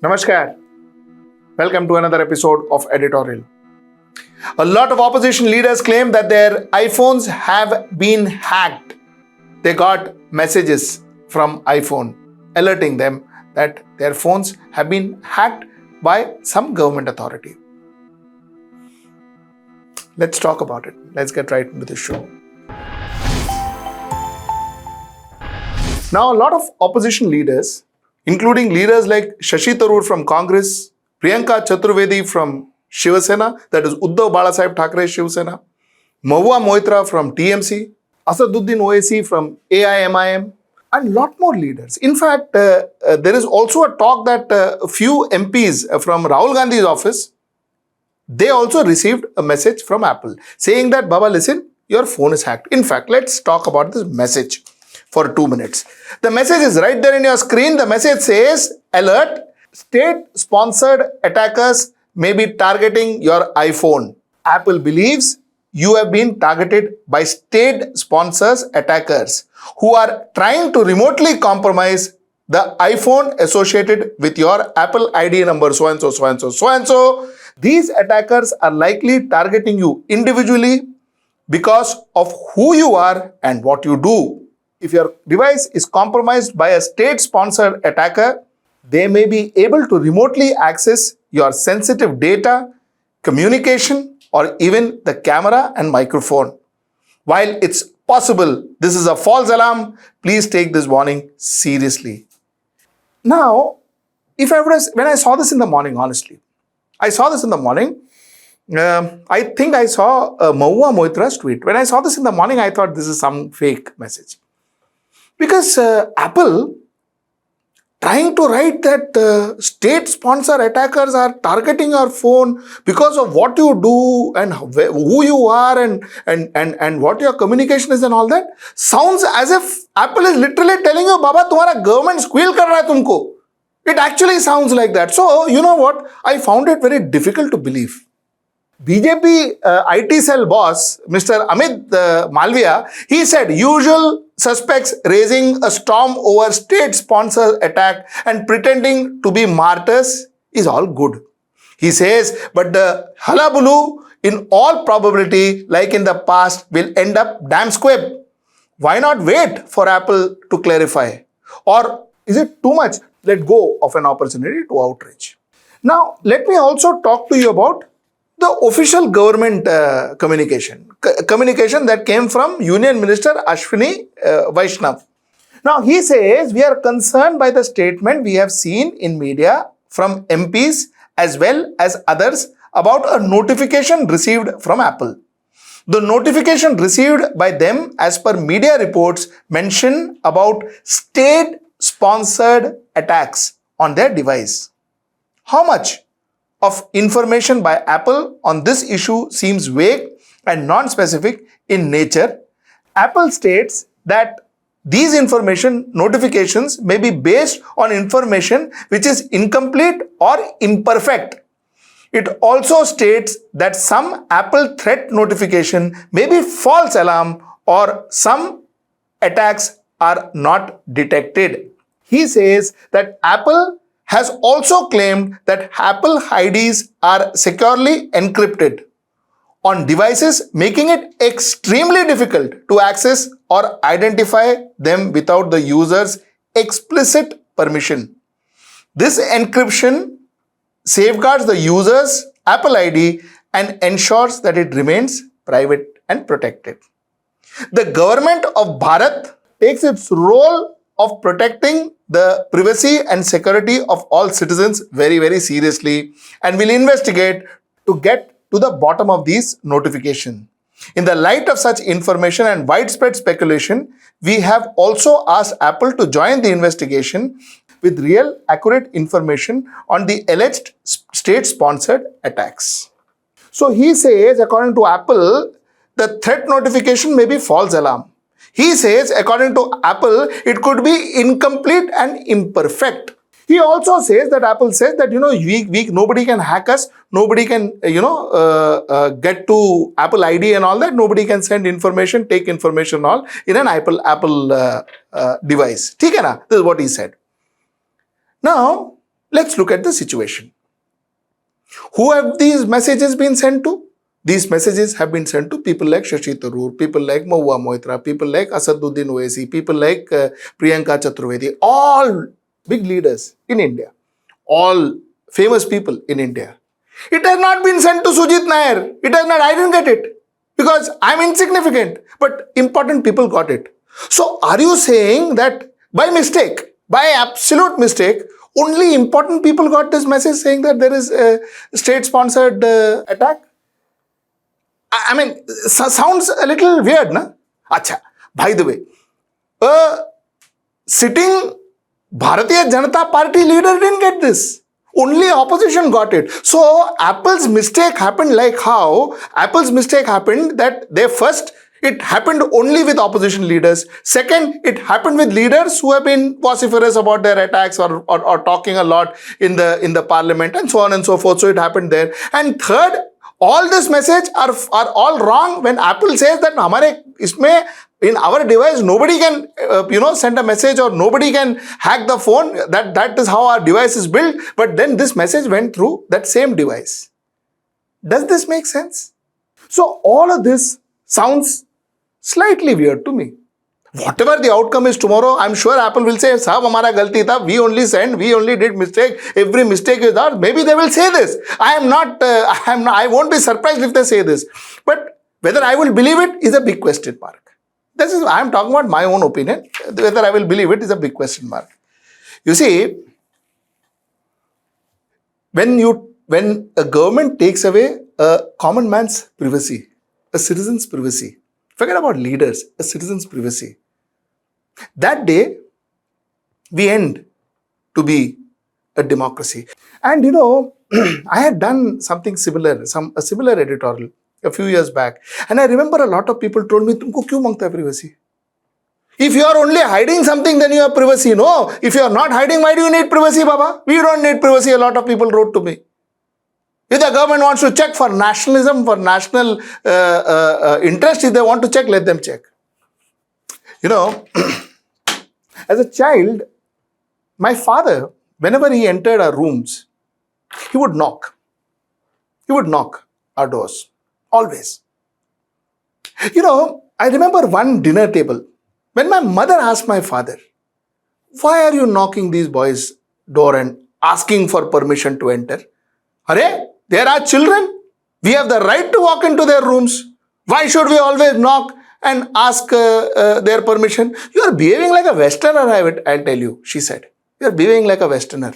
Namaskar. Welcome to another episode of Editorial. A lot of opposition leaders claim that their iPhones have been hacked. They got messages from iPhone alerting them that their phones have been hacked by some government authority. Let's talk about it. Let's get right into the show. Now, a lot of opposition leaders, including leaders like Shashi Tharoor from Congress, Priyanka Chaturvedi from Sena, that is Uddhav Balasaheb Thackeray Shiv Sena, Mahua Moitra from TMC, Asaduddin Owaisi from AIMIM, and a lot more leaders. In fact, there is also a talk that a few MPs from Rahul Gandhi's office, they also received a message from Apple saying that, Baba, listen, your phone is hacked. In fact, let's talk about this message for 2 minutes. The message is right there in your screen. The message says, alert, state-sponsored attackers may be targeting your iPhone. Apple believes you have been targeted by state sponsors attackers who are trying to remotely compromise the iPhone associated with your Apple ID number so-and-so, so-and-so, so-and-so. These attackers are likely targeting you individually because of who you are and what you do. If your device is compromised by a state-sponsored attacker, they may be able to remotely access your sensitive data, communication, or even the camera and microphone. While it's possible this is a false alarm, please take this warning seriously. Now, when I saw this in the morning, honestly, I saw this in the morning. I think I saw Mahua Moitra's tweet. When I saw this in the morning, I thought this is some fake message. Because Apple trying to write that state-sponsor attackers are targeting your phone because of what you do and who you are and what your communication is and all that, sounds as if Apple is literally telling you, Baba, tumhara government squeal kar raha hai tumko. It actually sounds like that. So, you know what? I found it very difficult to believe. BJP IT cell boss, Mr. Amit Malviya, he said, usual suspects raising a storm over state-sponsored attack and pretending to be martyrs is all good. He says, but the hullabaloo, in all probability, like in the past, will end up damn squib. Why not wait for Apple to clarify? Or is it too much? Let go of an opportunity to outrage. Now, let me also talk to you about the official government communication that came from Union Minister Ashwini Vaishnaw. Now, he says, we are concerned by the statement we have seen in media from MPs as well as others about a notification received from Apple. The notification received by them, as per media reports, mention about state-sponsored attacks on their device. How much of information by Apple on this issue seems vague and non-specific in nature? Apple states that these information notifications may be based on information which is incomplete or imperfect. It also states that some Apple threat notification may be false alarm or some attacks are not detected. He says that Apple has also claimed that Apple IDs are securely encrypted on devices, making it extremely difficult to access or identify them without the user's explicit permission. This encryption safeguards the user's Apple ID and ensures that it remains private and protected. The government of Bharat takes its role of protecting the privacy and security of all citizens very, very seriously and will investigate to get to the bottom of these notifications. In the light of such information and widespread speculation, we have also asked Apple to join the investigation with real, accurate information on the alleged state-sponsored attacks. So he says, according to Apple, the threat notification may be false alarm. He says, according to Apple, it could be incomplete and imperfect. He also says that Apple says that, nobody can hack us, nobody can, get to Apple ID and all that, nobody can send information, take information all in an Apple device. ठीक है ना? This is what he said. Now, Let's look at the situation. Who have these messages been sent to? These messages have been sent to people like Shashi Tharoor, people like Mahua Moitra, people like Asaduddin Owaisi, people like Priyanka Chaturvedi, all big leaders in India, all famous people in India. It has not been sent to Sujit Nair. It has not, I didn't get it because I'm insignificant, but important people got it. So are you saying that by mistake, by absolute mistake, only important people got this message saying that there is a state-sponsored attack? I mean, sounds a little weird, na? Acha, by the way, a sitting Bharatiya Janata Party leader didn't get this. Only opposition got it. So Apple's mistake happened like how? Apple's mistake happened that they first, it happened only with opposition leaders. Second, it happened with leaders who have been vociferous about their attacks or talking a lot in the parliament and so on and so forth. So it happened there. And third, all this message are all wrong when Apple says that hamare isme in our device nobody can send a message or nobody can hack the phone. That is how our device is built. But then this message went through that same device. Does this make sense? So all of this sounds slightly weird to me. Whatever the outcome is tomorrow, I'm sure Apple will say, "Sab hamara galti tha, we only sent, we only did mistake, every mistake is ours." Maybe they will say this. I won't be surprised if they say this. But whether I will believe it is a big question mark. I'm talking about my own opinion. Whether I will believe it is a big question mark. You see, when a government takes away a common man's privacy, a citizen's privacy, forget about leaders, a citizen's privacy, that day we end to be a democracy. And I had done something similar, a similar editorial a few years back. And I remember a lot of people told me, "Tumko kyun mangta hai privacy? If you are only hiding something, then you have privacy." No, if you are not hiding, why do you need privacy, Baba? We don't need privacy, a lot of people wrote to me. If the government wants to check for nationalism, for national interest, if they want to check, let them check. As a child, my father, whenever he entered our rooms, he would knock. He would knock our doors. Always. I remember one dinner table when my mother asked my father, "Why are you knocking these boys' door and asking for permission to enter? Arey, there are children. We have the right to walk into their rooms. Why should we always knock and ask their permission?" "You are behaving like a Westerner, I'll tell you," she said. "You are behaving like a Westerner.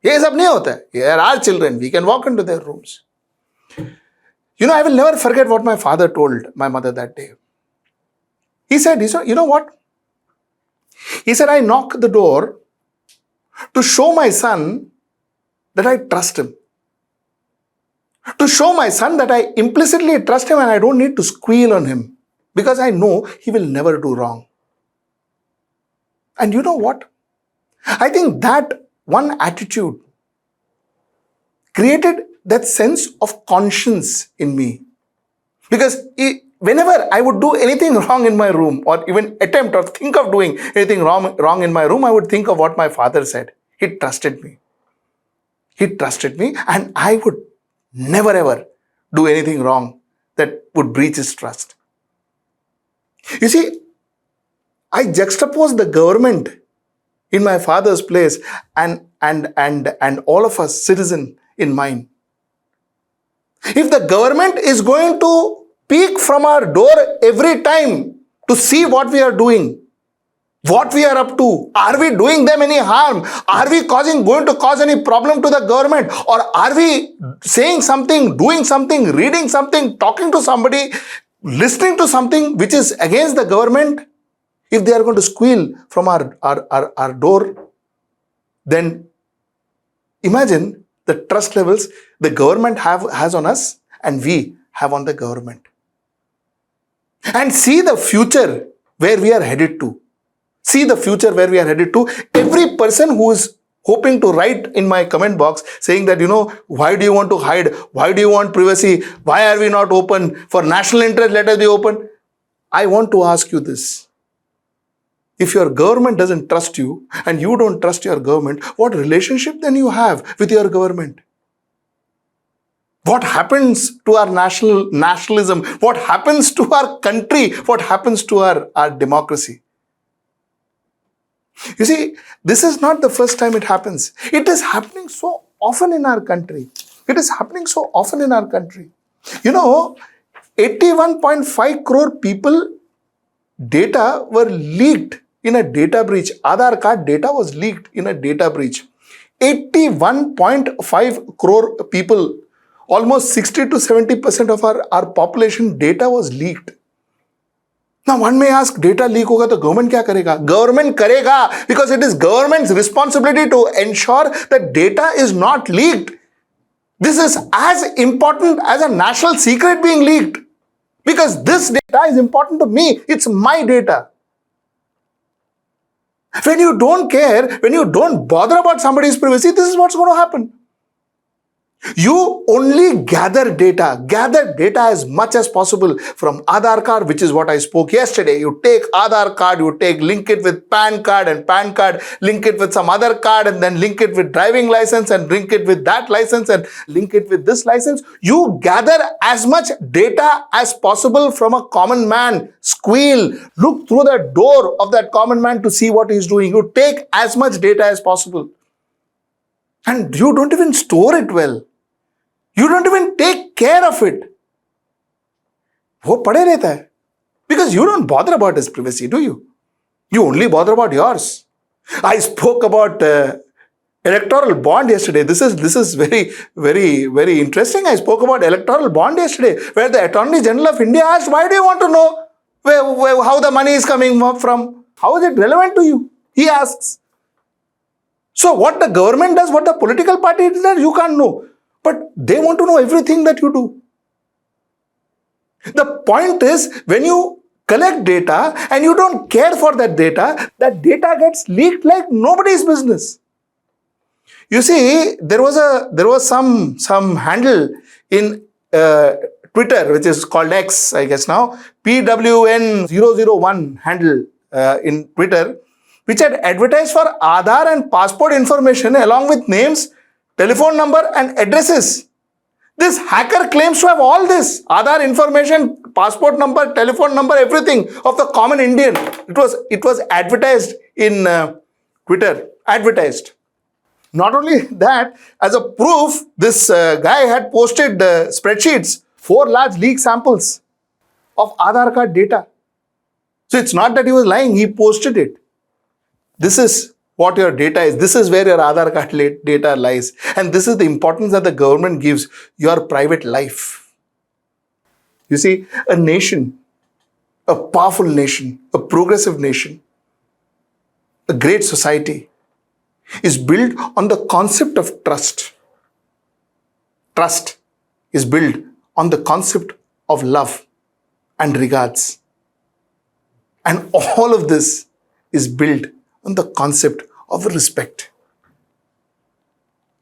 Ye sab nahi hota hai. There are children. We can walk into their rooms." I will never forget what my father told my mother that day. He said, "You know what?" He said, "I knock the door to show my son that I trust him. To show my son that I implicitly trust him and I don't need to squeal on him because I know he will never do wrong." And you know what? I think that one attitude created that sense of conscience in me. Because whenever I would do anything wrong in my room or even attempt or think of doing anything wrong in my room, I would think of what my father said. He trusted me. He trusted me and I would never ever do anything wrong that would breach his trust. You see, I juxtapose the government in my father's place and all of us citizen in mine. If the government is going to peek from our door every time to see what we are doing, what we are up to, are we doing them any harm? Are we going to cause any problem to the government? Or are we saying something, doing something, reading something, talking to somebody, listening to something which is against the government? If they are going to squeal from our door, then imagine the trust levels the government has on us and we have on the government. And see the future where we are headed to. See the future where we are headed to. Every person who is hoping to write in my comment box saying that, why do you want to hide? Why do you want privacy? Why are we not open? For national interest, let us be open. I want to ask you this. If your government doesn't trust you and you don't trust your government, what relationship then you have with your government? What happens to our nationalism? What happens to our country? What happens to our democracy? You see, this is not the first time it happens. It is happening so often in our country. It is happening so often in our country. 81.5 crore people data were leaked in a data breach. Aadhaar card data was leaked in a data breach. 81.5 crore people, almost 60 to 70% of our population data was leaked. Now one may ask, data leak hoga to government kya karega? Government karega because it is government's responsibility to ensure that data is not leaked. This is as important as a national secret being leaked because this data is important to me. It's my data. When you don't care, when you don't bother about somebody's privacy, this is what's going to happen. You only gather data as much as possible from Aadhaar card, which is what I spoke yesterday. You take Aadhaar card, link it with PAN card, and PAN card, link it with some other card, and then link it with driving license, and link it with that license, and link it with this license. You gather as much data as possible from a common man. Squeal, look through the door of that common man to see what he's doing. You take as much data as possible. And you don't even store it well. You don't even take care of it. वो पड़े रहता है. Because you don't bother about his privacy, do you? You only bother about yours. I spoke about electoral bond yesterday. This is very, very, very interesting. I spoke about electoral bond yesterday, where the Attorney General of India asked, why do you want to know how the money is coming from? How is it relevant to you? He asks. So what the government does, what the political party does, you can't know. But they want to know everything that you do. The point is, when you collect data and you don't care for that data gets leaked like nobody's business. You see, there was some handle in Twitter, which is called X, I guess now, PWN001 handle in Twitter, which had advertised for Aadhaar and passport information along with names, telephone number and addresses. This hacker claims to have all this Aadhaar information, passport number, telephone number, everything of the common Indian. It was advertised in Twitter. Advertised. Not only that, as a proof, this guy had posted spreadsheets, 4 large leak samples of Aadhaar card data. So it's not that he was lying, he posted it. This is what your data is. This is where your Aadhaar card data lies. And this is the importance that the government gives your private life. You see, a nation, a powerful nation, a progressive nation, a great society is built on the concept of trust. Trust is built on the concept of love and regards. And all of this is built on the concept of respect.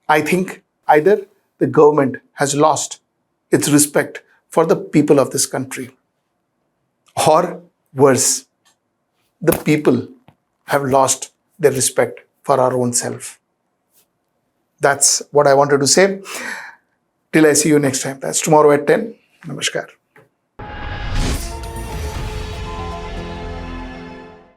I think either the government has lost its respect for the people of this country, or worse, the people have lost their respect for our own self. That's what I wanted to say. Till I see you next time. That's tomorrow at 10. Namaskar.